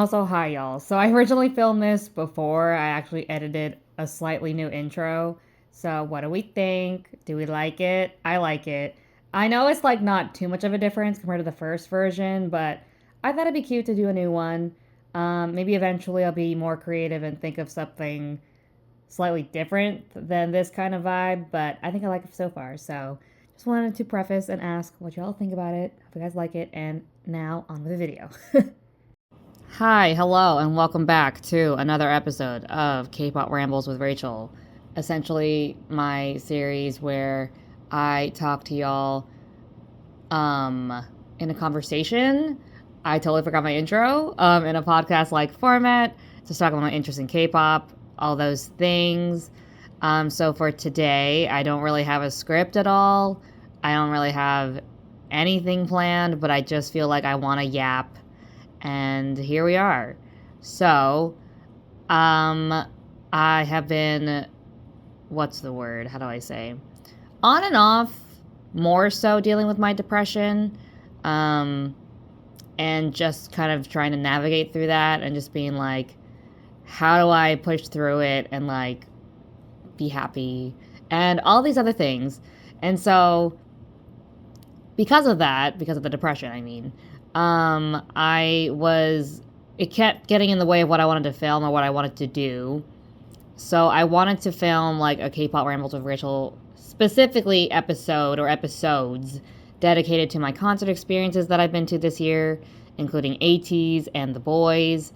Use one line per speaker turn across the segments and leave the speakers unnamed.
Also, hi y'all. So I originally filmed this before I actually edited a slightly new intro. So what do we think? Do we like it? I like it. I know it's like not too much of a difference compared to the first version, but I thought it'd be cute to do a new one. Maybe eventually I'll be more creative and think of something slightly different than this kind of vibe, but I think I like it so far. So just wanted to preface and ask what y'all think about it. Hope you guys like it, and now on with the video. Hi, hello, and welcome back to another episode of Kpop Rambles with Rachel. Essentially, my series where I talk to y'all in a conversation. I totally forgot my intro. In a podcast-like format, just talk about my interest in K-pop, all those things. So for today, I don't really have a script at all. I don't really have anything planned, but I just feel like I want to yap. And here we are. So, I have been, what's the word? How do I say? On and off, more so dealing with my depression, and just kind of trying to navigate through that and just being like, how do I push through it and like be happy and all these other things. And so, because of that, because of the depression, I mean, it kept getting in the way of what I wanted to film or what I wanted to do. So I wanted to film like a K-pop Rambles with Rachel, specifically episode or episodes dedicated to my concert experiences that I've been to this year, including ATZ and the boyz.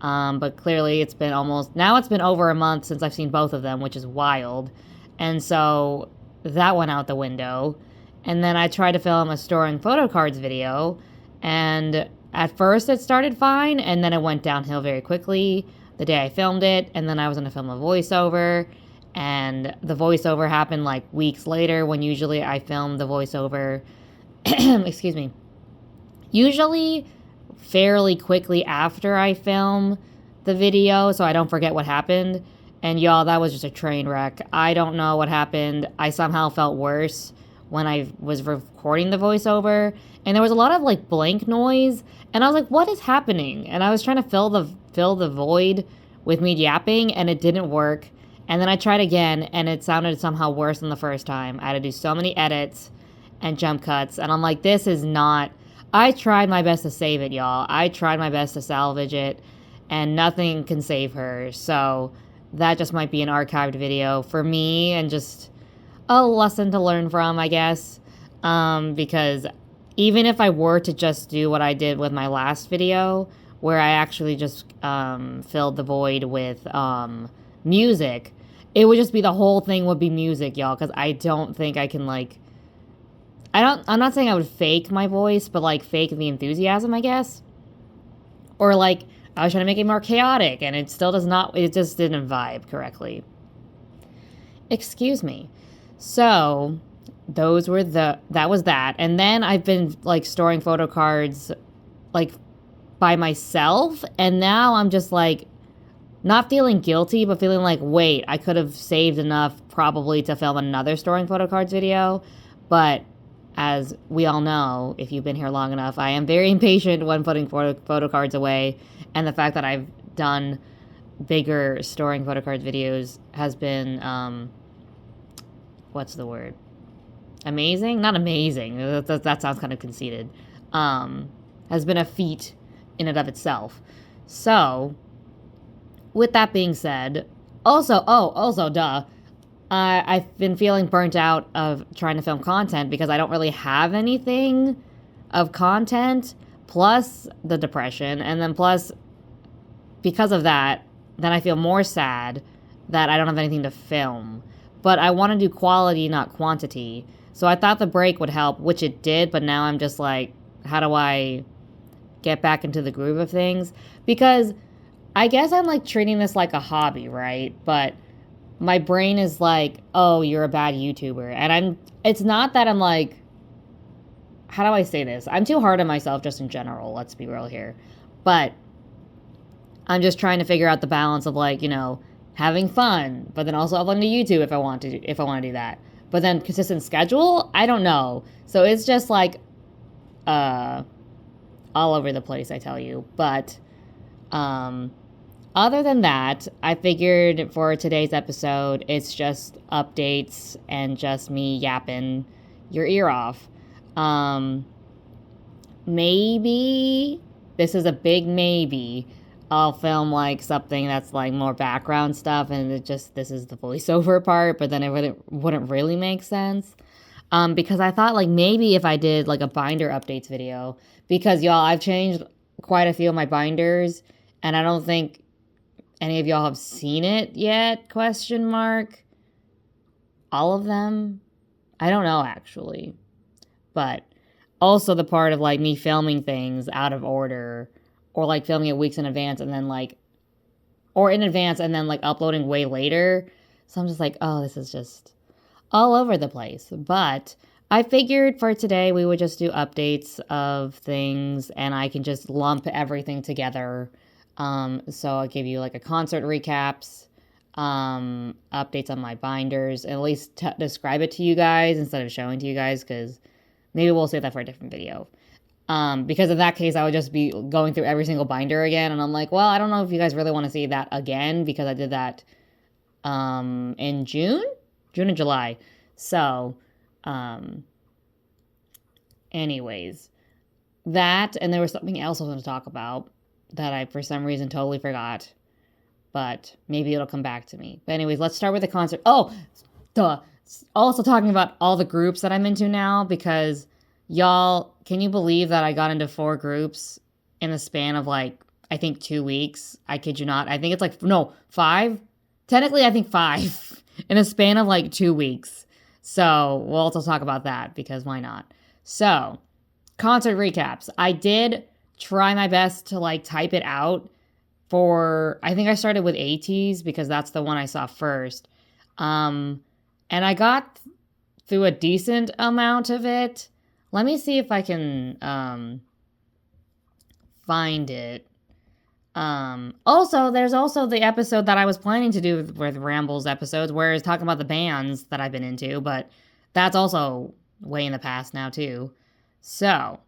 But clearly it's been over a month since I've seen both of them, which is wild. And so that went out the window. And then I tried to film a storing photo cards video, and at first it started fine, and then it went downhill very quickly the day I filmed it, and then I was going to film a voiceover, and the voiceover happened like weeks later when usually I film the voiceover, excuse me, usually fairly quickly after I film the video so I don't forget what happened. And y'all, that was just a train wreck. I don't know what happened. I somehow felt worse when I was recording the voiceover, and there was a lot of like blank noise, and I was like, what is happening? And I was trying to fill the void with me yapping, and it didn't work. And then I tried again, and it sounded somehow worse than the first time. I had to do so many edits and jump cuts, and I'm like, this is not. I tried my best to save it, y'all. I tried my best to salvage it, and nothing can save her. So that just might be an archived video for me, and just a lesson to learn from, I guess. Because even if I were to just do what I did with my last video, where I actually just filled the void with music, it would just be the whole thing would be music, y'all. Because I don't think I can like. I'm not saying I would fake my voice, but like fake the enthusiasm, I guess. Or like I was trying to make it more chaotic, and it still does not. It just didn't vibe correctly. Excuse me. So that was that. And then I've been like storing photo cards like by myself, and now I'm just like not feeling guilty, but feeling like, wait, I could have saved enough probably to film another storing photo cards video. But as we all know, if you've been here long enough, I am very impatient when putting photo cards away, and the fact that I've done bigger storing photo cards videos has been what's the word? Amazing? Not amazing. That sounds kind of conceited. Has been a feat in and of itself. So, with that being said, also, duh. I've been feeling burnt out of trying to film content because I don't really have anything of content, plus the depression, and then plus, because of that, then I feel more sad that I don't have anything to film. But I want to do quality, not quantity. So I thought the break would help, which it did, but now I'm just like, how do I get back into the groove of things? Because I guess I'm like treating this like a hobby, right? But my brain is like, oh, you're a bad YouTuber. And it's not that I'm like, how do I say this? I'm too hard on myself just in general, let's be real here. But I'm just trying to figure out the balance of like, having fun, but then also uploading to YouTube if I want to do that. But then consistent schedule, I don't know. So it's just like all over the place, I tell you. But Um, Other than that, I figured for today's episode, it's just updates and just me yapping your ear off. Um, Maybe, this is a big maybe, I'll film like something that's like more background stuff and this is the voiceover part, but then it wouldn't really make sense. Because I thought like maybe if I did like a binder updates video, because y'all, I've changed quite a few of my binders, and I don't think any of y'all have seen it yet, question mark. All of them? I don't know actually. But also the part of like me filming things out of order, or like filming it weeks in advance and then like, or in advance and then like uploading way later. So I'm just like, oh, this is just all over the place. But I figured for today we would just do updates of things and I can just lump everything together. So I'll give you like a concert recaps, updates on my binders, and at least describe it to you guys instead of showing to you guys, because maybe we'll save that for a different video. Because in that case, I would just be going through every single binder again, and I'm like, well, I don't know if you guys really want to see that again, because I did that in June and July. So, anyways, that, and there was something else I was going to talk about that I, for some reason, totally forgot. But maybe it'll come back to me. But anyways, let's start with the concert. Oh, duh. Also talking about all the groups that I'm into now, because y'all, can you believe that I got into 4 groups in the span of like, I think 2 weeks? I kid you not. I think it's like, no, 5? Technically, I think 5 in a span of like 2 weeks. So we'll also talk about that, because why not? So, concert recaps. I did try my best to like type it out for, I think I started with ATZ because that's the one I saw first. And I got through a decent amount of it. Let me see if I can find it. Also, there's also the episode that I was planning to do with Rambles episodes, where it's talking about the bands that I've been into, but that's also way in the past now too. So,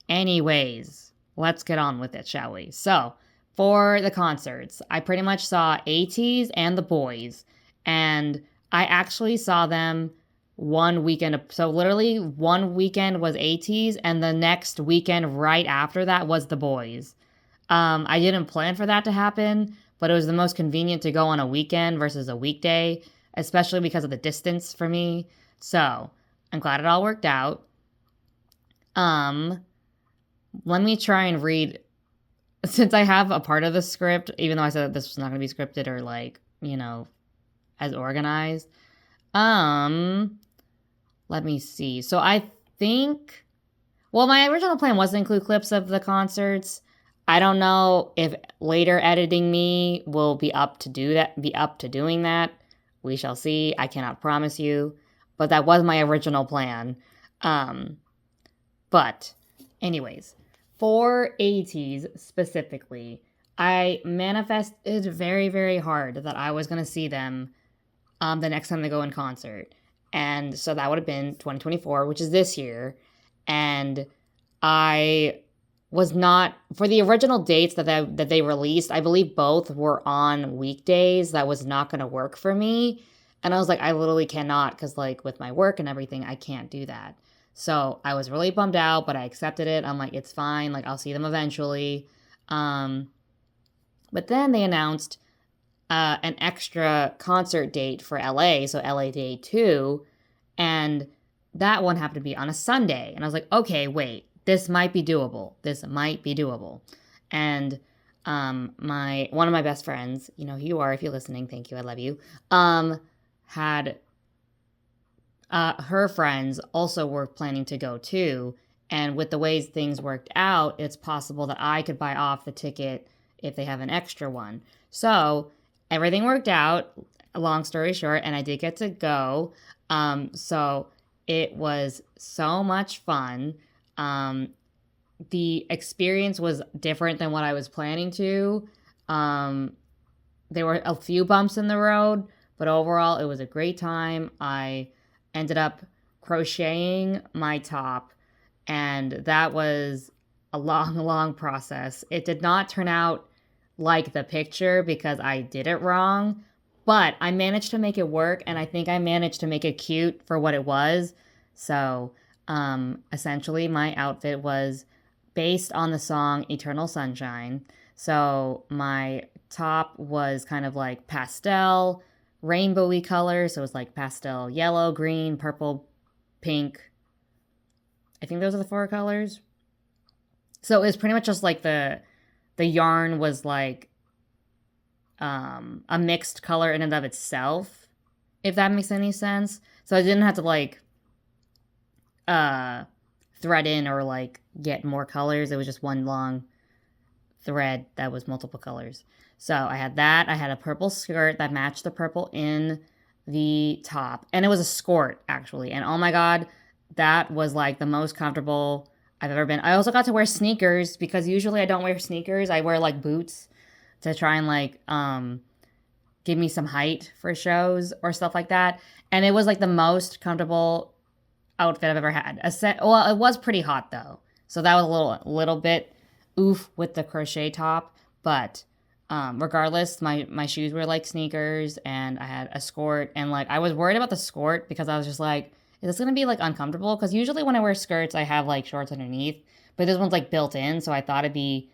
anyways, let's get on with it, shall we? So, for the concerts, I pretty much saw ATEEZ and the boyz, and I actually saw them one weekend. So literally one weekend was ATEEZ, and the next weekend right after that was the boyz. I didn't plan for that to happen, but it was the most convenient to go on a weekend versus a weekday, especially because of the distance for me. So I'm glad it all worked out. Let me try and read, since I have a part of the script, even though I said that this was not going to be scripted or like, you know, as organized. Let me see. So I think, well, my original plan was to include clips of the concerts. I don't know if later editing me will be up to doing that. We shall see. I cannot promise you, but that was my original plan. But anyways, for ATEEZ specifically, I manifested very, very hard that I was going to see them the next time they go in concert. And so that would have been 2024, which is this year. And I was not, for the original dates that they released, I believe both were on weekdays. That was not going to work for me. And I was like, I literally cannot, because like with my work and everything, I can't do that. So I was really bummed out, but I accepted it. I'm like, it's fine. Like, I'll see them eventually. But then they announced an extra concert date for LA, so LA Day 2, and that one happened to be on a Sunday. And I was like, okay, wait, this might be doable. And one of my best friends, you know who you are if you're listening, thank you, I love you, had her friends also were planning to go too, and with the ways things worked out, it's possible that I could buy off the ticket if they have an extra one. So everything worked out, long story short, and I did get to go. So it was so much fun. The experience was different than what I was planning to. There were a few bumps in the road, but overall it was a great time. I ended up crocheting my top, and that was a long, long process. It did not turn out like the picture because I did it wrong, but I managed to make it work, and I think I managed to make it cute for what it was. So, essentially, my outfit was based on the song Eternal Sunshine. So, my top was kind of like pastel, rainbowy colors. So, it was like pastel yellow, green, purple, pink. I think those are the 4 colors. So, it was pretty much just like the yarn was like a mixed color in and of itself, if that makes any sense. So I didn't have to like thread in or like get more colors. It was just one long thread that was multiple colors. So I had that. I had a purple skirt that matched the purple in the top, and it was a skirt actually. And oh my god, that was like the most comfortable I've ever been. I also got to wear sneakers because usually I don't wear sneakers. I wear like boots to try and like give me some height for shows or stuff like that. And it was like the most comfortable outfit I've ever had. Well, it was pretty hot though, so that was a little bit oof with the crochet top. But regardless, my shoes were like sneakers, and I had a skirt. And like I was worried about the skirt because I was just like, is this gonna be like uncomfortable? Because usually when I wear skirts, I have like shorts underneath, but this one's like built in, so I thought it'd be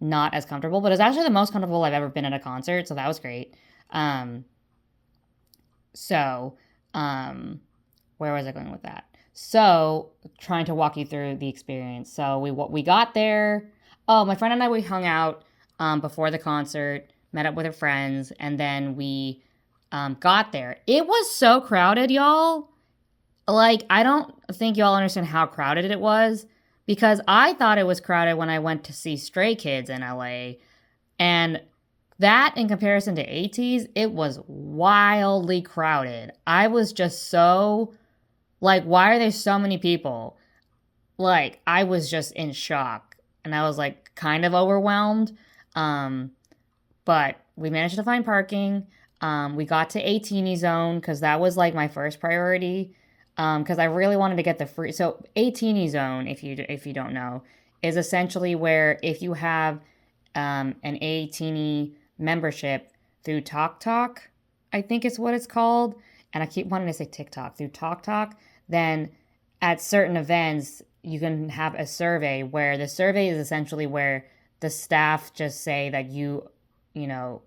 not as comfortable. But it's actually the most comfortable I've ever been at a concert, so that was great. Where was I going with that? So trying to walk you through the experience. So we got there. Oh, my friend and I, we hung out before the concert, met up with her friends, and then we got there. It was so crowded, y'all. Like, I don't think y'all understand how crowded it was, because I thought it was crowded when I went to see Stray Kids in LA. And that, in comparison to ATZ, it was wildly crowded. I was just so, like, why are there so many people? Like, I was just in shock. And I was, like, kind of overwhelmed. But we managed to find parking. We got to a teeny zone, because that was, like, my first priority. Because I really wanted to get the free. So a teeny zone, if you don't know, is essentially where if you have an a teeny membership through TokTok, I think it's what it's called, and I keep wanting to say TikTok, through TokTok, then at certain events you can have a survey, where the survey is essentially where the staff just say that you know,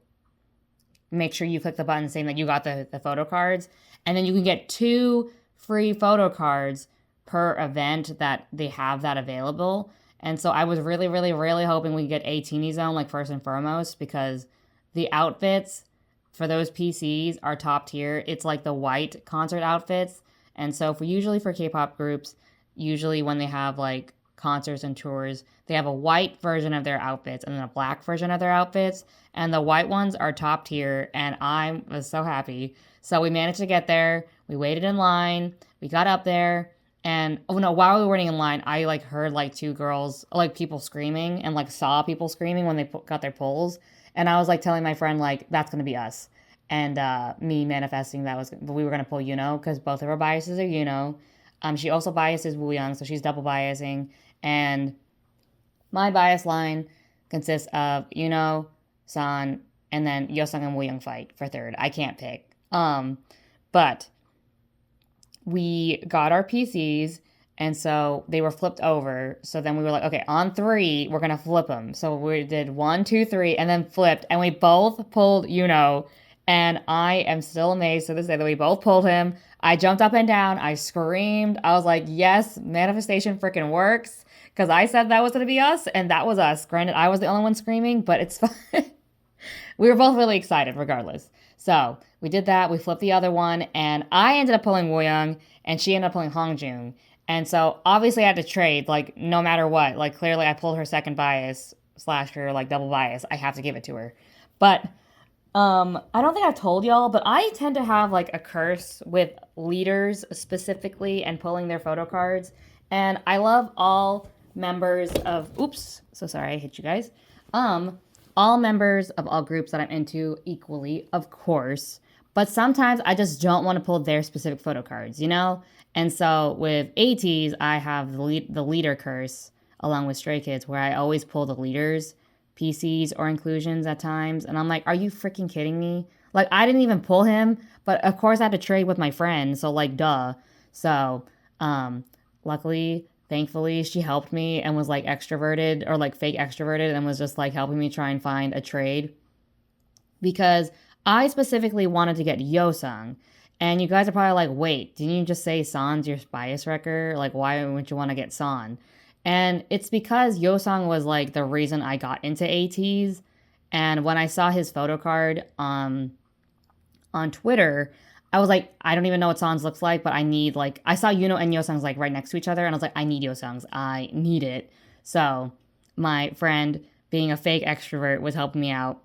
make sure you click the button saying that you got the photo cards, and then you can get 2 free photo cards per event that they have that available. And so I was really, really, really hoping we could get a teeny zone, like, first and foremost, because the outfits for those PCs are top tier. It's like the white concert outfits. And so usually for K-pop groups, usually when they have like concerts and tours, they have a white version of their outfits and then a black version of their outfits. And the white ones are top tier, and I was so happy. So we managed to get there. We waited in line. We got up there. And, oh no, while we were waiting in line, I like heard like 2 girls, like people screaming, and like saw people screaming when they got their polls. And I was like telling my friend, like, that's going to be us. And me manifesting that we were going to pull Yuno, because both of our biases are Yuno. She also biases Wooyoung, so she's double biasing. And my bias line consists of Yuno, San, and then Yosung and Wooyoung fight for third. I can't pick. But we got our PCs, and so they were flipped over. So then we were like, okay, on 3, we're going to flip them. So we did 1, 2, 3, and then flipped, and we both pulled Yuno. And I am still amazed to this day that we both pulled him. I jumped up and down. I screamed. I was like, yes, manifestation freaking works. Because I said that was going to be us, and that was us. Granted, I was the only one screaming, but it's fine. We were both really excited regardless. So we did that. We flipped the other one, and I ended up pulling Wooyoung, and she ended up pulling Hongjoong. And so obviously I had to trade, like, no matter what. Like, clearly I pulled her second bias / her, like, double bias. I have to give it to her. But I don't think I've told y'all, but I tend to have, like, a curse with leaders specifically and pulling their photo cards. And I love all members of... Oops. So sorry I hit you guys. All members of all groups that I'm into equally, of course. But sometimes I just don't want to pull their specific photo cards, you know? And so with ATEEZ, I have the leader curse along with Stray Kids, where I always pull the leaders PCs or inclusions at times. And I'm like, are you freaking kidding me? Like, I didn't even pull him, but of course I had to trade with my friend. So, like, duh. So, luckily, thankfully, she helped me and was like extroverted or like fake extroverted and was just like helping me try and find a trade. Because I specifically wanted to get Yosung. And you guys are probably like, wait, didn't you just say San's your bias wrecker? Like, why wouldn't you want to get San? And it's because Yosung was like the reason I got into ATZ. And when I saw his photo card on Twitter, I was like, I don't even know what San's looks like, but I need like, I saw Yuno and Yosung's like right next to each other. And I was like, I need Yosung's. I need it. So my friend, being a fake extrovert, was helping me out,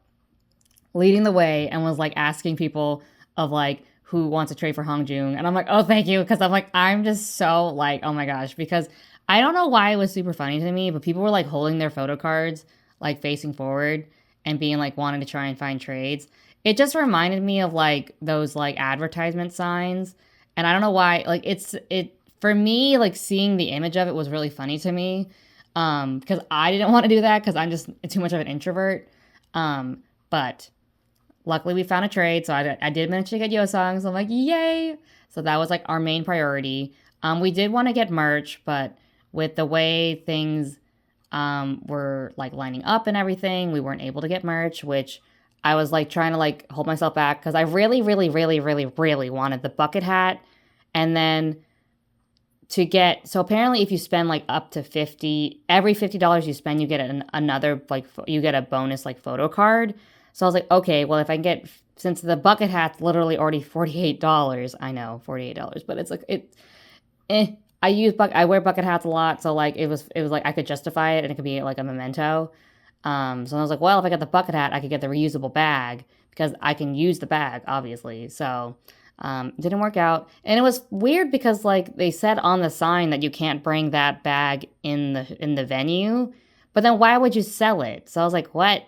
leading the way, and was like asking people of like, who wants to trade for Hongjung. And I'm like, oh, thank you. Because I'm like, I'm just so like, oh my gosh. Because I don't know why it was super funny to me, but people were like holding their photo cards, like facing forward and being like wanting to try and find trades. It just reminded me of like those like advertisement signs. And I don't know why, like it for me, like seeing the image of it was really funny to me. Because I didn't want to do that because I'm just too much of an introvert. But luckily, we found a trade, so I did manage to get Yosung, so I'm like, yay! So that was, like, our main priority. We did want to get merch, but with the way things were, like, lining up and everything, we weren't able to get merch, which I was, like, trying to, like, hold myself back, because I really, really, really, really, really wanted the bucket hat, and then to get, so apparently if you spend, like, up to every $50 you spend, you get another, like, you get a bonus, like, photo card. So I was like, okay, well, if I can get, since the bucket hat's literally already $48, I know, $48, but it's like, I wear bucket hats a lot, so like, it was like, I could justify it, and it could be like a memento. So I was like, well, if I got the bucket hat, I could get the reusable bag, because I can use the bag, obviously, so, didn't work out, and it was weird, because like, they said on the sign that you can't bring that bag in the venue, but then why would you sell it? So I was like, what?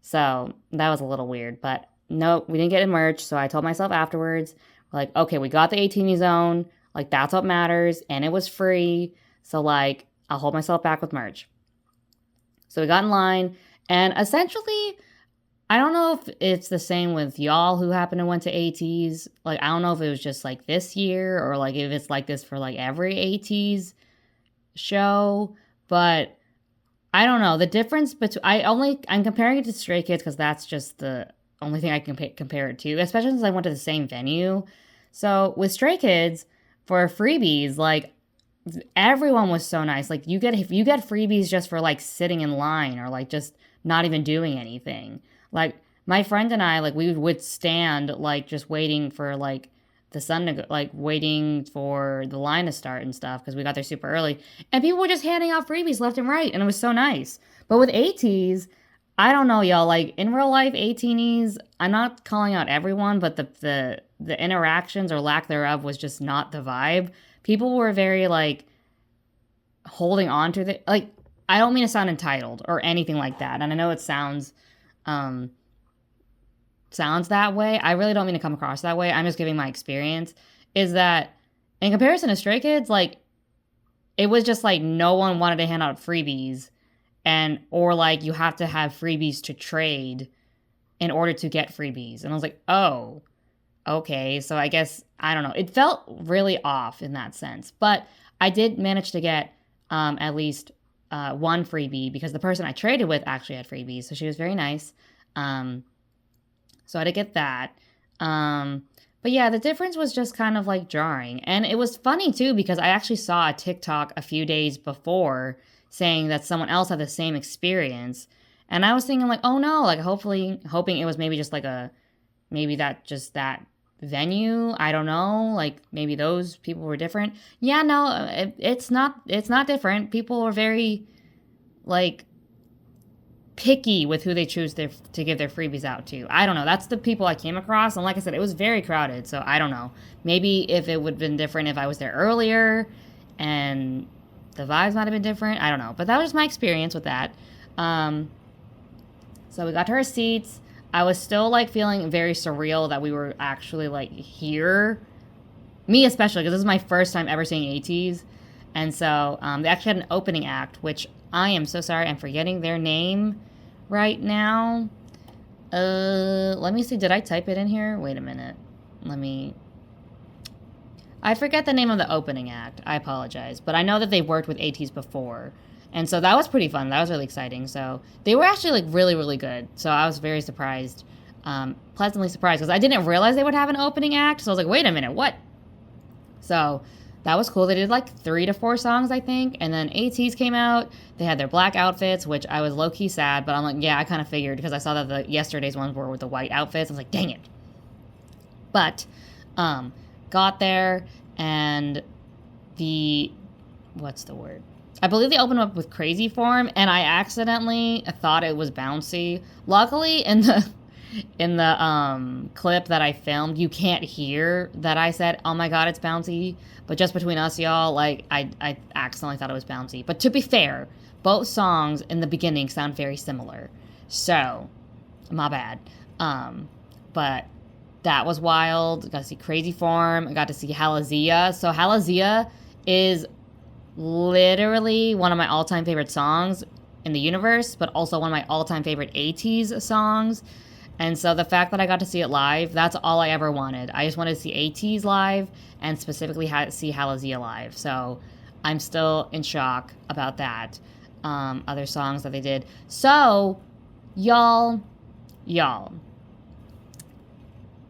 So that was a little weird, but no, we didn't get in merch. So I told myself afterwards, like, okay, we got the 18 zone. Like, that's what matters. And it was free. So like, I'll hold myself back with merch. So we got in line, and essentially, I don't know if it's the same with y'all who happen to went to ATZ. Like, I don't know if it was just like this year, or like if it's like this for like every ATZ show, but I don't know. The difference between, I'm comparing it to Stray Kids because that's just the only thing I can compare it to, especially since I went to the same venue. So with Stray Kids, for freebies, like, everyone was so nice. Like, you get freebies just for like sitting in line, or like just not even doing anything. Like, my friend and I, like, we would stand like just waiting for like the sun to go, like waiting for the line to start and stuff, because we got there super early, and people were just handing out freebies left and right, and it was so nice. But with ATZ, I don't know, y'all, like, in real life, ATEEs, I'm not calling out everyone, but the interactions, or lack thereof, was just not the vibe. People were very like holding on to the, like, I don't mean to sound entitled or anything like that, and I know it sounds that way. I really don't mean to come across that way. I'm just giving my experience, is that in comparison to Stray Kids, like, it was just like no one wanted to hand out freebies, or like you have to have freebies to trade in order to get freebies. And I was like, oh, okay. So I guess, I don't know. It felt really off in that sense, but I did manage to get at least one freebie, because the person I traded with actually had freebies. So she was very nice. So I did get that. But yeah, the difference was just kind of like jarring. And it was funny too, because I actually saw a TikTok a few days before saying that someone else had the same experience. And I was thinking like, oh no, like hoping it was maybe just like that venue. I don't know. Like maybe those people were different. Yeah, no, it's not different. People are very like picky with who they choose to give their freebies out to. I don't know. That's the people I came across. And like I said, it was very crowded. So I don't know. Maybe if it would have been different if I was there earlier and the vibes might have been different. I don't know. But that was just my experience with that. So we got to our seats. I was still like feeling very surreal that we were actually like here. Me especially, because this is my first time ever seeing ATEEZ. And so they actually had an opening act, which I am so sorry, I'm forgetting their name right now. Let me see. Did I type it in here? Wait a minute. I forget the name of the opening act. I apologize. But I know that they worked with ATZ before. And so that was pretty fun. That was really exciting. So they were actually, like, really, really good. So I was very surprised. Pleasantly surprised. Because I didn't realize they would have an opening act. So I was like, wait a minute, what? So that was cool. They did, like, 3 to 4 songs, I think. And then ATZ came out. They had their black outfits, which I was low-key sad. But I'm like, yeah, I kind of figured. Because I saw that the yesterday's ones were with the white outfits. I was like, dang it. But, got there. And what's the word? I believe they opened up with Crazy Form, and I accidentally thought it was bouncy. Luckily, in the clip that I filmed, you can't hear that I said, oh my god, it's bouncy. But just between us, y'all, like, I accidentally thought it was bouncy. But to be fair, both songs in the beginning sound very similar. So, my bad. But that was wild. Got to see Crazy Form. I got to see hiii. So hiii is literally one of my all-time favorite songs in the universe, but also one of my all-time favorite ATEEZ songs. And so the fact that I got to see it live, that's all I ever wanted. I just wanted to see ATEEZ live and specifically see hiii live. So I'm still in shock about that. Other songs that they did. So, y'all,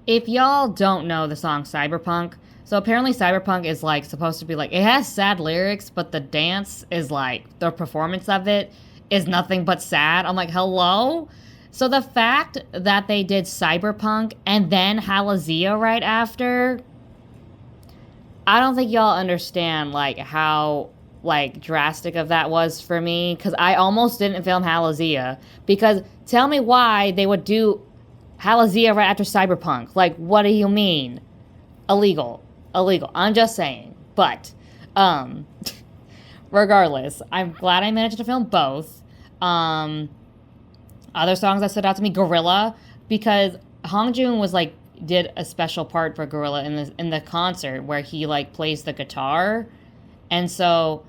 if y'all don't know the song Cyberpunk, so apparently Cyberpunk is, like, supposed to be, like, it has sad lyrics, but the dance is, like, the performance of it is nothing but sad. I'm like, hello? So the fact that they did Cyberpunk and then hiii right after, I don't think y'all understand, like, how, like, drastic of that was for me, because I almost didn't film hiii, because tell me why they would do hiii right after Cyberpunk. Like, what do you mean? Illegal. I'm just saying. But, regardless, I'm glad I managed to film both. Other songs that stood out to me, Gorilla, because Hongjoong was, like, did a special part for Gorilla in the concert where he, like, plays the guitar. And so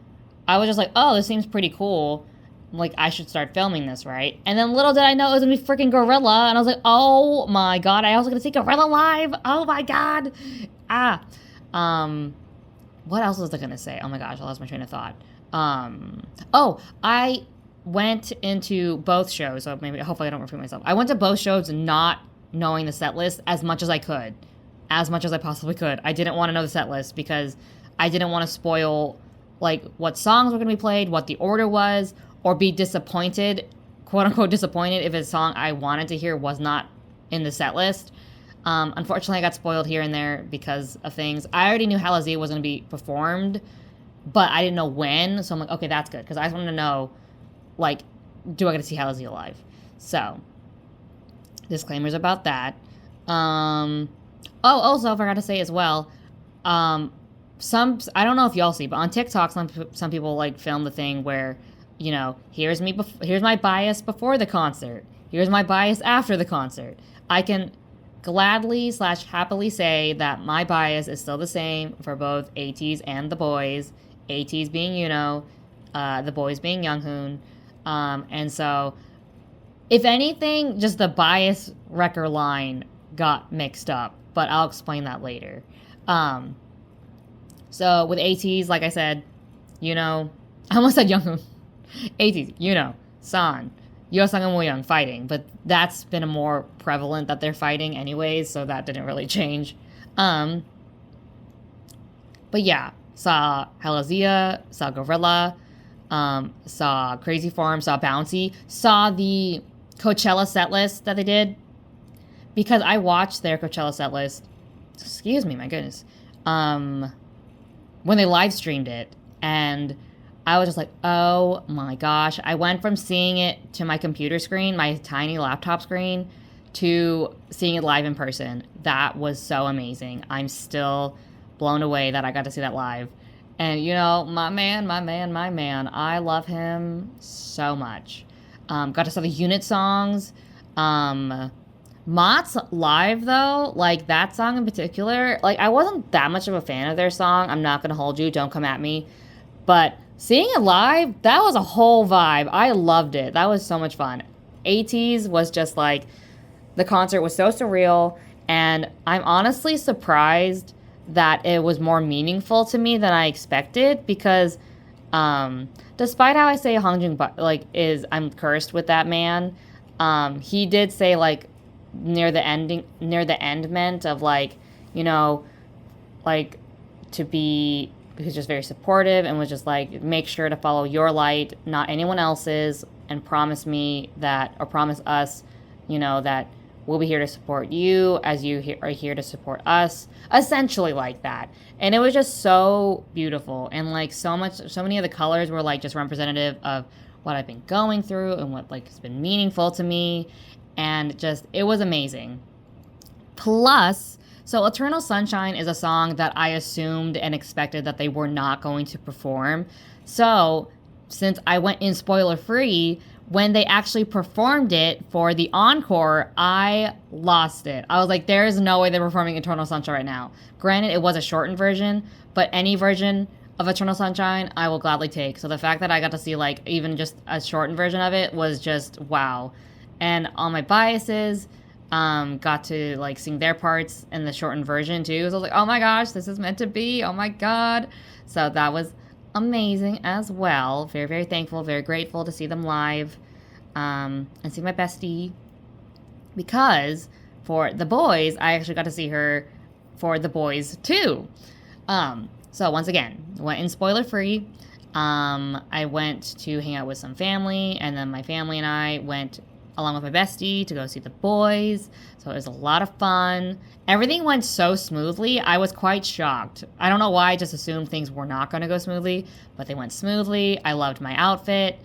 I was just like, oh, this seems pretty cool. Like, I should start filming this, right? And then little did I know it was gonna be freaking Gorilla, and I was like, oh my god, I also gonna see Gorilla live? Oh my god! What else was I gonna say? Oh my gosh, I lost my train of thought. I went into both shows, so maybe, hopefully I don't repeat myself. I went to both shows not knowing the set list as much as I could. As much as I possibly could. I didn't want to know the set list because I didn't want to spoil, like, what songs were gonna be played, what the order was, or be disappointed, quote-unquote disappointed, if a song I wanted to hear was not in the set list. Unfortunately, I got spoiled here and there because of things. I already knew hiii was going to be performed, but I didn't know when, so I'm like, okay, that's good, because I just wanted to know, like, do I get to see hiii live? So, disclaimers about that. Also, I forgot to say as well, I don't know if y'all see, but on TikTok, some people, like, film the thing where, you know, here's my bias before the concert. Here's my bias after the concert. I can gladly/happily say that my bias is still the same for both ATEEZ and the boyz. ATEEZ being the boyz being Younghoon. And so, if anything, just the bias wrecker line got mixed up, but I'll explain that later. So with ATEEZ, like I said, I almost said Younghoon. ATEEZ, San, Yeosang and Wooyoung fighting, but that's been a more prevalent that they're fighting anyways, so that didn't really change. But yeah, saw hiii, saw Gorilla, saw Crazy Form, saw Bouncy, saw the Coachella set list that they did, because I watched their Coachella set list, excuse me, my goodness, when they live streamed it, and I was just like, oh my gosh. I went from seeing it to my computer screen, my tiny laptop screen, to seeing it live in person. That was so amazing. I'm still blown away that I got to see that live. And, my man, I love him so much. Got to see the unit songs. Mott's live, though, like, that song in particular, like, I wasn't that much of a fan of their song. I'm not going to hold you. Don't come at me. But seeing it live, that was a whole vibe. I loved it. That was so much fun. ATEEZ was just like, the concert was so surreal, and I'm honestly surprised that it was more meaningful to me than I expected, because despite how I say Hongjin like is I'm cursed with that man, he did say like near the end meant of like, you know, like to be, he's just very supportive and was just like, make sure to follow your light, not anyone else's, and promise me that, or promise us, you know, that we'll be here to support you as you are here to support us, essentially like that. And it was just so beautiful, and like so many of the colors were like just representative of what I've been going through and what like has been meaningful to me, and just it was amazing. Plus, so Eternal Sunshine is a song that I assumed and expected that they were not going to perform. So since I went in spoiler free, when they actually performed it for the encore, I lost it. I was like, there is no way they're performing Eternal Sunshine right now. Granted, it was a shortened version, but any version of Eternal Sunshine, I will gladly take. So the fact that I got to see like even just a shortened version of it was just wow. And all my biases got to like sing their parts in the shortened version too. So I was like, oh my gosh, this is meant to be. Oh my God. So that was amazing as well. Very, very thankful, very grateful to see them live, and see my bestie, because for the boyz, I actually got to see her for the boyz too. So once again, went in spoiler free. I went to hang out with some family, and then my family and I went along with my bestie to go see the boyz. So it was a lot of fun. Everything went so smoothly. I was quite shocked. I don't know why. I just assumed things were not going to go smoothly, but they went smoothly. I loved my outfit.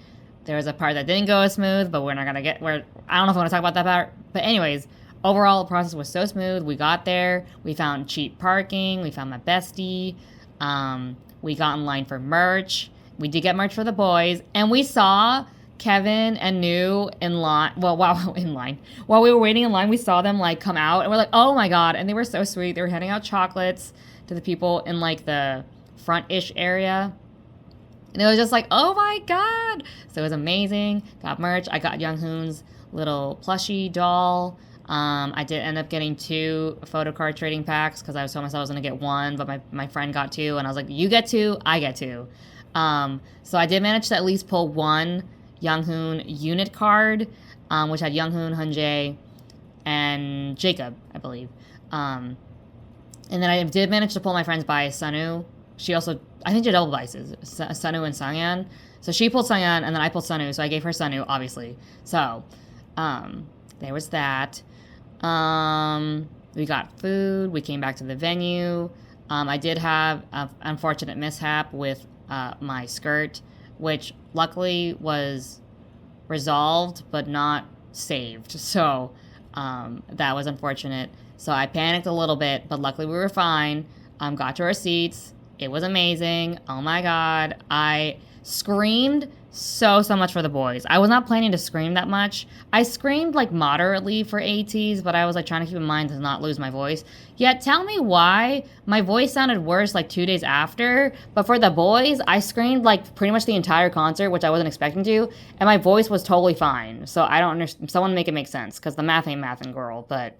There was a part that didn't go as smooth, but we're not going to get where. I don't know if I want to talk about that part. But anyways, overall, the process was so smooth. We got there. We found cheap parking. We found my bestie. We got in line for merch. We did get merch for the boyz. And we saw Kevin and New in line. Well, wow, in line. While we were waiting in line, we saw them like come out, and we're like, oh my God. And they were so sweet. They were handing out chocolates to the people in like the front-ish area. And it was just like, oh my God. So it was amazing. Got merch. I got Younghoon's little plushie doll. I did end up getting 2 photo card trading packs because I was told myself I was going to get 1, but my friend got 2, and I was like, you get 2, I get 2. So I did manage to at least pull 1 Younghoon unit card, which had Younghoon, Hyunjae, and Jacob, I believe. And then I did manage to pull my friend's bias, Sunu. She also, I think she double biases, Sunu and Sangyan. So she pulled Sangyan, and then I pulled Sunu, so I gave her Sunu, obviously. So, there was that. We got food. We came back to the venue. I did have an unfortunate mishap with my skirt, which luckily was resolved but not saved. So that was unfortunate. So I panicked a little bit, but luckily we were fine. Got to our seats. It was amazing. Oh my God. I screamed so much for the boyz. I was not planning to scream that much. I screamed like moderately for ATEEZ, but I was like trying to keep in mind to not lose my voice. Yet tell me why my voice sounded worse like 2 days after, but for the boyz, I screamed like pretty much the entire concert, which I wasn't expecting to, and my voice was totally fine. So I don't understand. Someone make it make sense, because the math ain't mathin', girl. But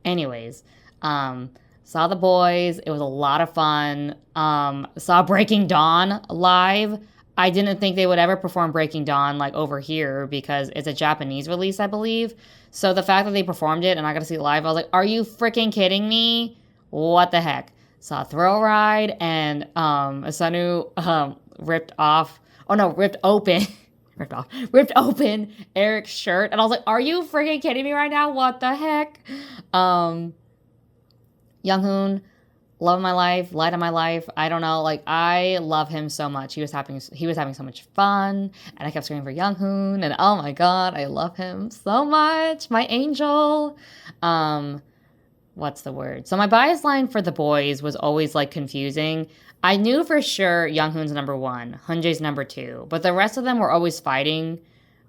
anyways, saw the boyz. It was a lot of fun. Saw Breaking Dawn live. I didn't think they would ever perform Breaking Dawn like over here because it's a Japanese release, I believe. So the fact that they performed it and I got to see it live, I was like, are you freaking kidding me? What the heck? Saw Thrill Ride, and Sunu ripped open ripped open Eric's shirt, and I was like, are you freaking kidding me right now? What the heck? Younghoon, love of my life, light of my life. I don't know. Like, I love him so much. He was having so much fun, and I kept screaming for Younghoon, and oh my God, I love him so much. My angel. What's the word? So my bias line for the boyz was always like confusing. I knew for sure Younghoon's number 1, Hyunjae's number 2, but the rest of them were always fighting.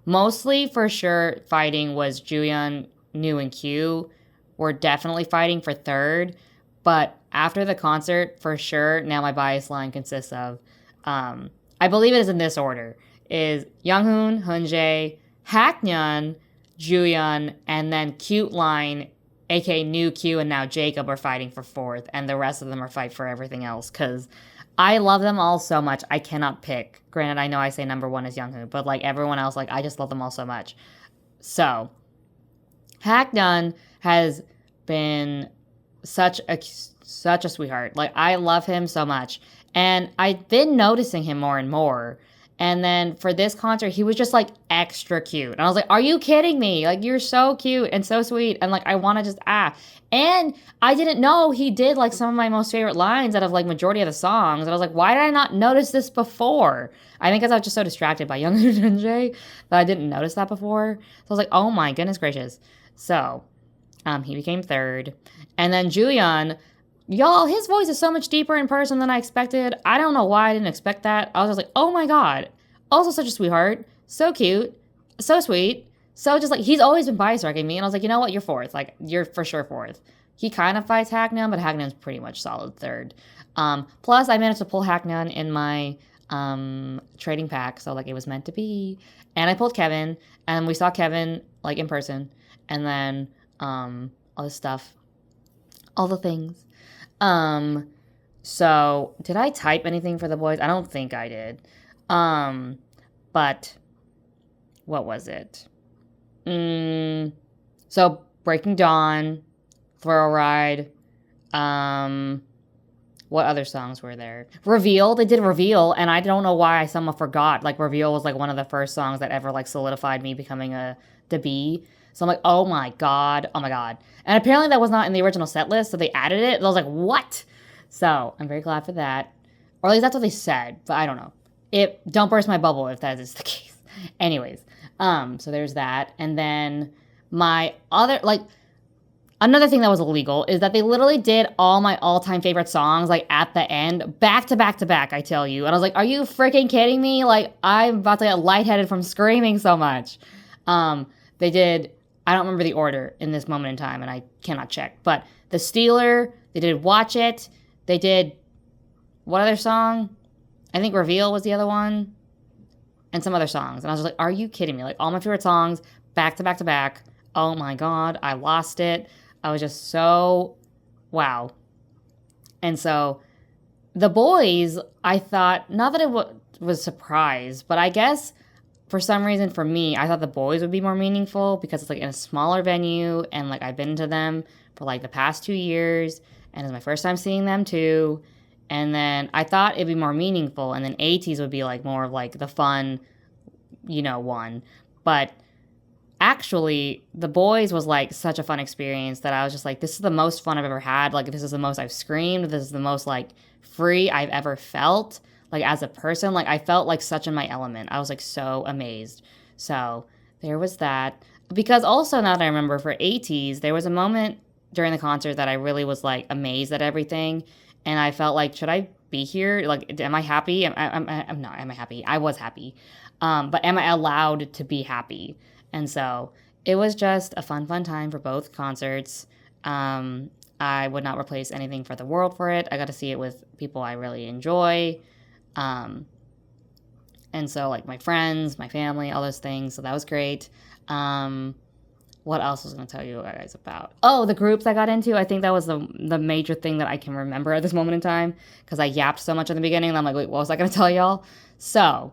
Mostly for sure fighting was Juyeon, New, and Q were definitely fighting for 3rd. But after the concert, for sure, now my bias line consists of, I believe it is in this order, is Younghoon, Hyunjae, Haknyeon, Juyeon, and then Cute Line, aka New Q, and now Jacob are fighting for 4th, and the rest of them are fighting for everything else, because I love them all so much, I cannot pick. Granted, I know I say number 1 is Younghoon, but, like, everyone else, like, I just love them all so much. So, Hakdun has been such a sweetheart. Like, I love him so much. And I've been noticing him more and more. And then for this concert, he was just, like, extra cute. And I was like, are you kidding me? Like, you're so cute and so sweet. And, like, I want to just, And I didn't know he did, like, some of my most favorite lines out of, like, majority of the songs. And I was like, why did I not notice this before? I think because I was just so distracted by Younghoon and Jay that I didn't notice that before. So I was like, oh my goodness gracious. So, he became 3rd. And then Juyeon, y'all, his voice is so much deeper in person than I expected. I don't know why I didn't expect that. I was just like, oh my god. Also such a sweetheart. So cute. So sweet. So just like, he's always been bias-wrecking me. And I was like, you know what? You're 4th. Like, you're for sure 4th. He kind of fights Haknyeon, but Haknyeon's pretty much solid 3rd. Plus, I managed to pull Haknyeon in my trading pack. So, like, it was meant to be. And I pulled Kevin. And we saw Kevin, like, in person. And then, all this stuff. All the things. So, did I type anything for the boys? I don't think I did. But, what was it? So, Breaking Dawn, Thrill Ride, what other songs were there? Reveal, they did Reveal, and I don't know why I somehow forgot, like, Reveal was, like, one of the first songs that ever, like, solidified me becoming the B. So I'm like, oh my god. And apparently that was not in the original set list, so they added it, and I was like, what? So, I'm very glad for that. Or at least that's what they said, but I don't know. Don't burst my bubble if that is the case. Anyways, so there's that. And then my other, like, another thing that was illegal is that they literally did all my all-time favorite songs, like, at the end, back to back to back, I tell you. And I was like, are you freaking kidding me? Like, I'm about to get lightheaded from screaming so much. They did, I don't remember the order in this moment in time, and I cannot check. But The Stealer, they did Watch It, they did, what other song? I think Reveal was the other one. And some other songs. And I was just like, are you kidding me? Like, all my favorite songs, back to back to back. Oh my god, I lost it. I was just so, wow. And so, the boys, I thought, not that it was surprised, but I guess, for some reason, for me, I thought the boys would be more meaningful because it's, like, in a smaller venue, and, like, I've been to them for, like, the past 2 years, and it's my first time seeing them, too. And then I thought it'd be more meaningful, and then ATZ would be, like, more of, like, the fun, one. But actually, the boys was, like, such a fun experience that I was just like, this is the most fun I've ever had. Like, this is the most I've screamed. This is the most, like, free I've ever felt. Like, as a person, like, I felt, like, such in my element. I was, like, so amazed. So, there was that. Because also, now that I remember, for ATZ, there was a moment during the concert that I really was, like, amazed at everything. And I felt like, should I be here? Like, am I happy? Am I happy? I was happy. But am I allowed to be happy? And so, it was just a fun time for both concerts. I would not replace anything for the world for it. I got to see it with people I really enjoy. And so, like, my friends, my family, all those things. So that was great. What else was I going to tell you guys about? Oh, the groups I got into. I think that was the major thing that I can remember at this moment in time. Because I yapped so much in the beginning. And I'm like, wait, what was I going to tell y'all? So,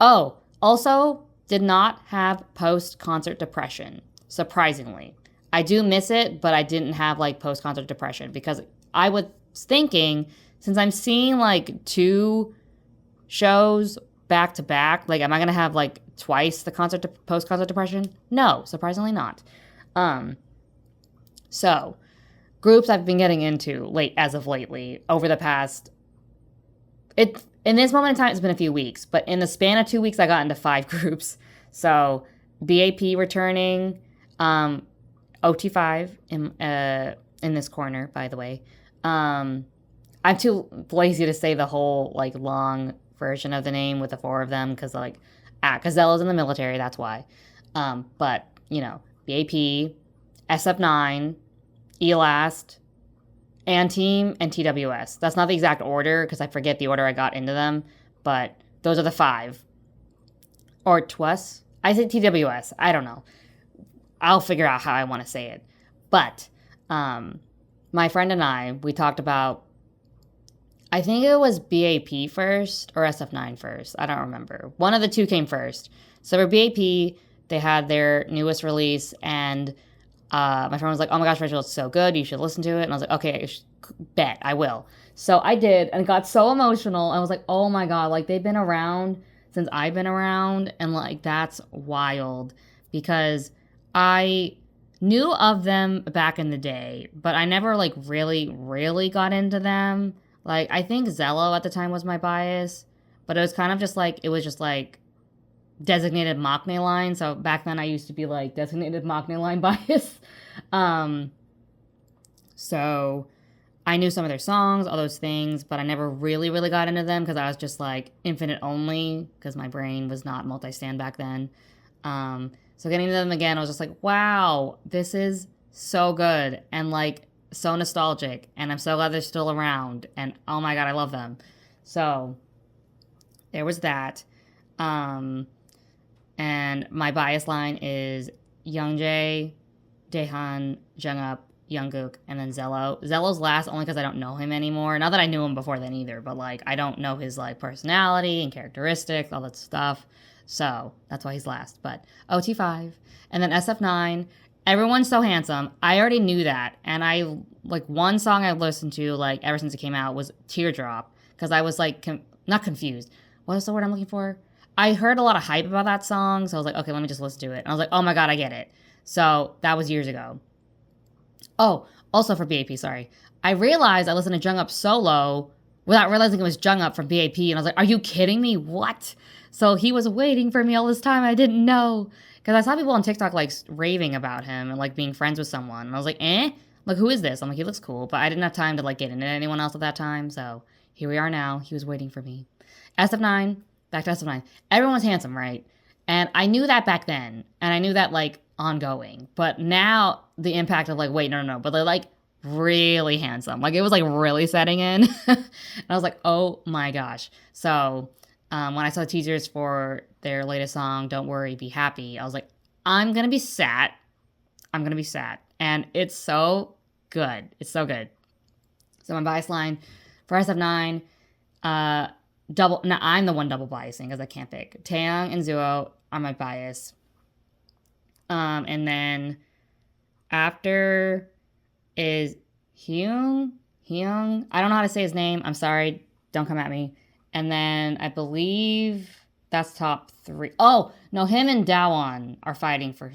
also, did not have post-concert depression. Surprisingly. I do miss it, but I didn't have, like, post-concert depression. Because I was thinking, since I'm seeing, like, 2 shows back to back, like, am I gonna have, like, twice the post-concert depression? No, surprisingly not. So, groups I've been getting into as of lately, over the past, in this moment in time, it's been a few weeks, but in the span of 2 weeks, I got into 5 groups. So, BAP returning, OT5 in this corner, by the way. I'm too lazy to say the whole, like, long version of the name with the 4 of them, because, like, Gazella's in the military, that's why. But, BAP, SF9, ELAST, Anteam, and TWS. That's not the exact order, because I forget the order I got into them, but those are the 5. Or TWS. I say TWS. I don't know. I'll figure out how I want to say it. But my friend and I, we talked about, I think it was BAP first or SF9 first. I don't remember. One of the two came first. So for BAP, they had their newest release, and my friend was like, oh my gosh, Rachel, it's so good. You should listen to it. And I was like, okay, bet, I will. So I did, and got so emotional. I was like, oh my God, like they've been around since I've been around, and like that's wild, because I knew of them back in the day, but I never like really got into them. Like, I think Zello at the time was my bias, but it was kind of just like, it was just like designated Maknae line. So back then I used to be like designated Maknae line bias. So I knew some of their songs, all those things, but I never really got into them because I was just like Infinite only, because my brain was not multi-stand back then. So getting into them again, I was just like, wow, this is so good and like so nostalgic, and I'm so glad they're still around, and oh my God, I love them. So there was that. And my bias line is Youngjae, Daehan, Jungkook, Jungkook, and then Zello. Zello's last only because I don't know him anymore. Not that I knew him before then either, but like I don't know his like personality and characteristics, all that stuff. So that's why he's last. But OT5, and then SF9. Everyone's so handsome. I already knew that, and I like one song I listened to like ever since it came out was Teardrop, because I was like not confused. What is the word I'm looking for? I heard a lot of hype about that song, so I was like, okay, let me just listen to it. And I was like, oh my God, I get it. So that was years ago. Oh, also for BAP, sorry. I realized I listened to Jung Up solo without realizing it was Jung Up from BAP, and I was like, are you kidding me? What? So he was waiting for me all this time. I didn't know. Because I saw people on TikTok like raving about him and like being friends with someone. And I was like, like, who is this? I'm like, he looks cool. But I didn't have time to like get into anyone else at that time. So here we are now. He was waiting for me. SF9, back to SF9. Everyone's handsome, right? And I knew that back then. And I knew that like ongoing. But now the impact of like, wait, no. But they're like really handsome. Like it was like really setting in. And I was like, oh my gosh. So when I saw teasers for their latest song, Don't Worry, Be Happy, I was like, I'm going to be sad. I'm going to be sad. And it's so good. It's so good. So my bias line for SF9, I'm the one double biasing because I can't pick. Taeyang and Zuo are my bias. And then after is Hyung. I don't know how to say his name. I'm sorry. Don't come at me. And then I believe that's top 3. Oh, no, him and Dawon are fighting for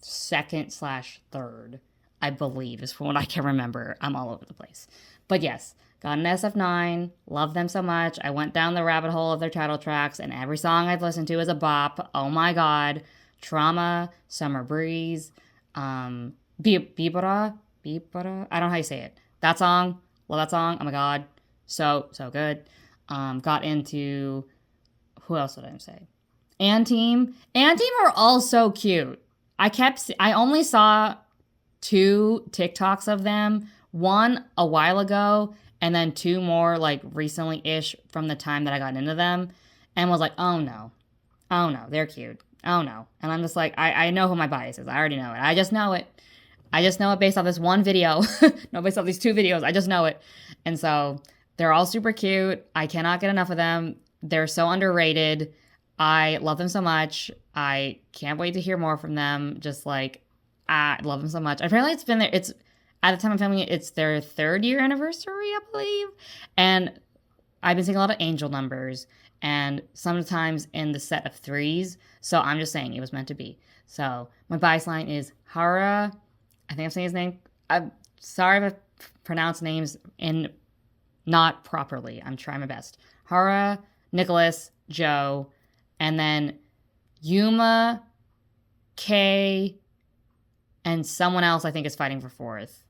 2nd/3, I believe, is from what I can remember. I'm all over the place. But yes, got an SF9. Love them so much. I went down the rabbit hole of their title tracks, and every song I've listened to is a bop. Oh my God. Trauma, Summer Breeze, Bibara. I don't know how you say it. That song. Love that song. Oh my God. So good. Got into, who else did I say? Team are all so cute. I only saw 2 TikToks of them, one a while ago, and then 2 more like recently-ish from the time that I got into them, and was like, oh no, they're cute. Oh no. And I'm just like, I know who my bias is. I already know it. I just know it based off this one video. No, based off these 2 videos. I just know it. And so they're all super cute. I cannot get enough of them. They're so underrated. I love them so much. I can't wait to hear more from them. Just like, I love them so much. Apparently it's at the time I'm filming it, it's their 3rd year anniversary, I believe. And I've been seeing a lot of angel numbers, and sometimes in the set of 3s. So I'm just saying it was meant to be. So my bias line is Hara. I think I'm saying his name. I'm sorry if I pronounce names not properly. I'm trying my best. Hara, Nicholas, Joe, and then Yuma, Kay, and someone else I think is fighting for 4th.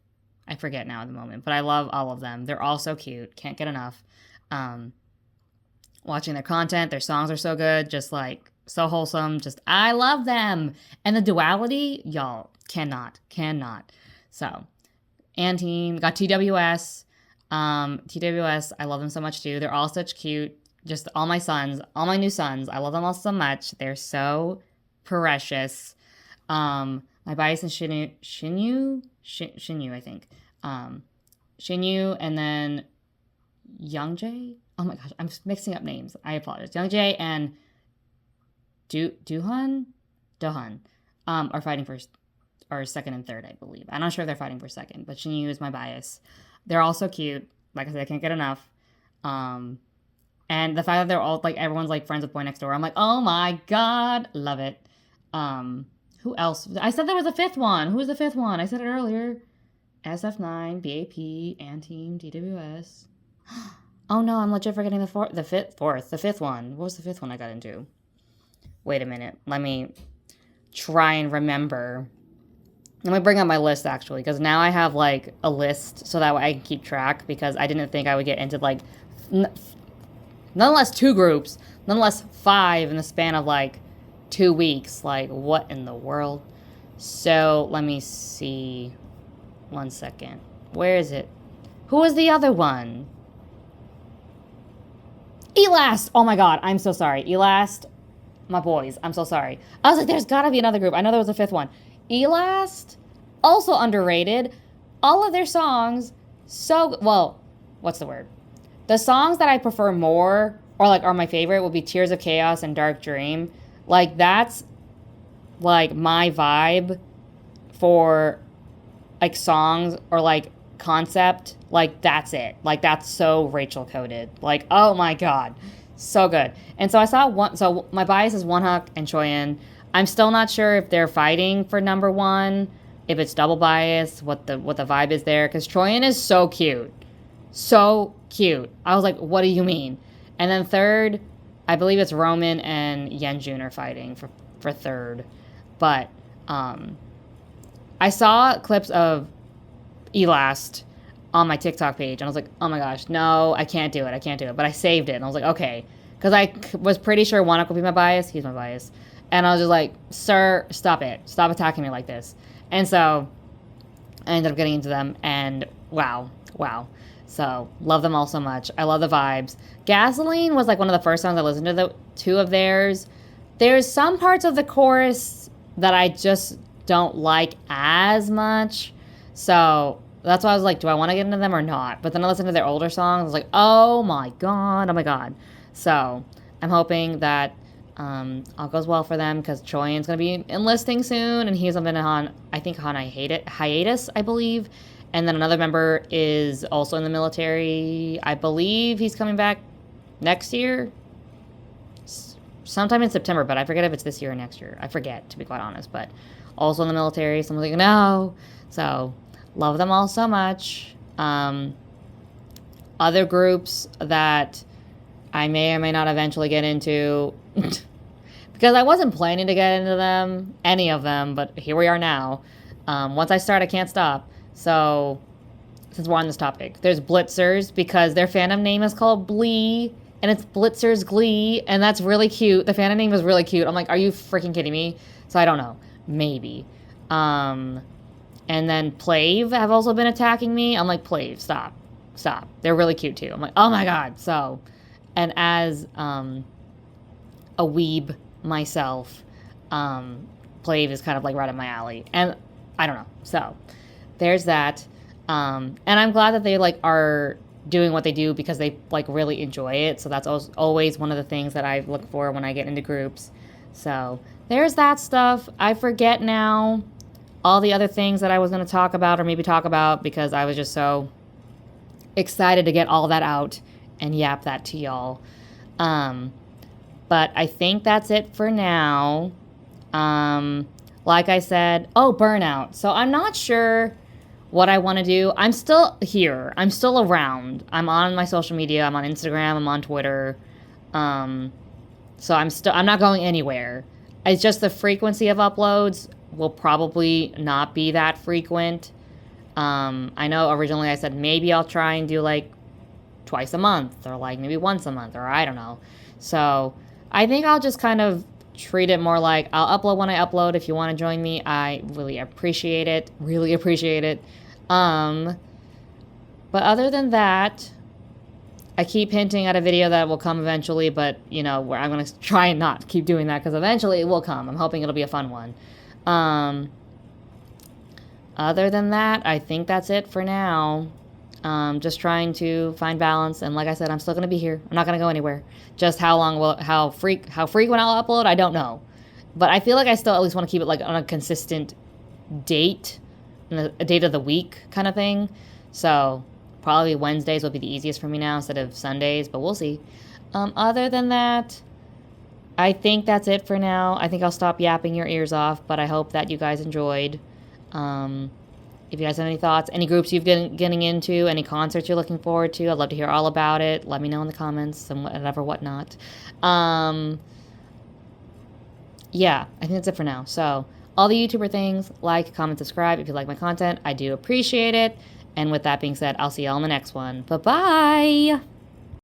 I forget now at the moment, but I love all of them. They're all so cute. Can't get enough. Watching their content, their songs are so good, just like so wholesome. Just, I love them. And the duality, y'all, cannot. So, Team, got TWS. TWS, I love them so much too. They're all such cute. Just all my new sons. I love them all so much. They're so Precious. My bias is Shinyu, I think. Shinyu, and then Youngjae. Oh my gosh, I'm mixing up names. I apologize. Youngjae and Dohan are fighting for second and third, I believe. I'm not sure if they're fighting for second, but Shinyu is my bias. They're all so cute. Like I said, I can't get enough. And the fact that they're all like everyone's like friends with Boy Next Door, I'm like, oh my god, love it. Who else? I said there was a fifth one. Who was the fifth one? I said it earlier. SF9, BAP, Anteam, DWS. Oh no, I'm legit forgetting the fifth one. What was the fifth one I got into? Wait a minute. Let me try and remember. Let me bring up my list, actually, because now I have, like, a list so that way I can keep track, because I didn't think I would get into, like, nonetheless 2 groups, nonetheless 5 in the span of, like, 2 weeks. Like, what in the world? So, let me see. 1 second. Where is it? Who was the other one? Elast! Oh my god, I'm so sorry. Elast, my boys, I'm so sorry. I was like, there's gotta be another group. I know there was a 5th one. Elast, also underrated. All of their songs, well, what's the word? The songs that I prefer more, or like are my favorite, would be Tears of Chaos and Dark Dream. Like, that's like my vibe for like songs or like concept. Like, that's it. Like, that's so Rachel coded. Like, oh my god, so good. And so I saw one. So my bias is Wonhak and Choyeon. I'm still not sure if they're fighting for number 1, if it's double bias, what the vibe is there, because Choyeon is so cute. So cute. I was like, what do you mean? And then third, I believe it's Roman and Yeonjun are fighting for third. But I saw clips of Elast on my TikTok page, and I was like, oh my gosh, no, I can't do it. But I saved it, and I was like, okay. Because I was pretty sure Wonhak would be my bias. He's my bias. And I was just like, sir, stop it. Stop attacking me like this. And so I ended up getting into them, and wow. So love them all so much. I love the vibes. Gasoline was like one of the first songs I listened to, the 2 of theirs. There's some parts of the chorus that I just don't like as much. So that's why I was like, do I want to get into them or not? But then I listened to their older songs. I was like, oh my god. So I'm hoping that all goes well for them, because Choyeon's going to be enlisting soon, and he's been on, I think, on hiatus, I believe. And then another member is also in the military. I believe he's coming back next year, sometime in September, but I forget if it's this year or next year. I forget, to be quite honest, but also in the military. So I'm like, no. So love them all so much. Other groups that I may or may not eventually get into, because I wasn't planning to get into them, any of them, but here we are now. Once I start, I can't stop. So, since we're on this topic, there's Blitzers, because their fandom name is called Blee, and it's Blitzers Glee, and that's really cute. The fandom name is really cute. I'm like, are you freaking kidding me? So I don't know. Maybe. And then Plave have also been attacking me. I'm like, Plave, stop. They're really cute too. I'm like, oh my god. So, and as a weeb myself, Plave is kind of like right up my alley, and I don't know. So there's that. And I'm glad that they like are doing what they do, because they like really enjoy it. So that's always one of the things that I look for when I get into groups. So there's that stuff. I forget now all the other things that I was going to talk about, or maybe talk about, because I was just so excited to get all that out and yap that to y'all. But I think that's it for now. Like I said, Burnout. So I'm not sure what I want to do. I'm still here. I'm still around. I'm on my social media. I'm on Instagram. I'm on Twitter. So I'm not going anywhere. It's just the frequency of uploads will probably not be that frequent. I know originally I said maybe I'll try and do like twice a month, or like maybe once a month, or I don't know. So I think I'll just kind of treat it more like I'll upload when I upload. If you want to join me, I really appreciate it. But other than that, I keep hinting at a video that will come eventually, but, you know, where I'm going to try and not keep doing that, because eventually it will come. I'm hoping it'll be a fun one. Other than that, I think that's it for now. Just trying to find balance, and like I said, I'm still going to be here. I'm not going to go anywhere. Just how frequent I'll upload, I don't know. But I feel like I still at least want to keep it like on a consistent date, a date of the week kind of thing. So probably Wednesdays will be the easiest for me now instead of Sundays, but we'll see. Other than that, I think that's it for now. I think I'll stop yapping your ears off, but I hope that you guys enjoyed. If you guys have any thoughts, any groups you've been getting into, any concerts you're looking forward to, I'd love to hear all about it. Let me know in the comments and whatnot. Yeah, I think that's it for now. So, all the YouTuber things, like, comment, subscribe if you like my content. I do appreciate it. And with that being said, I'll see y'all in the next one. Bye-bye!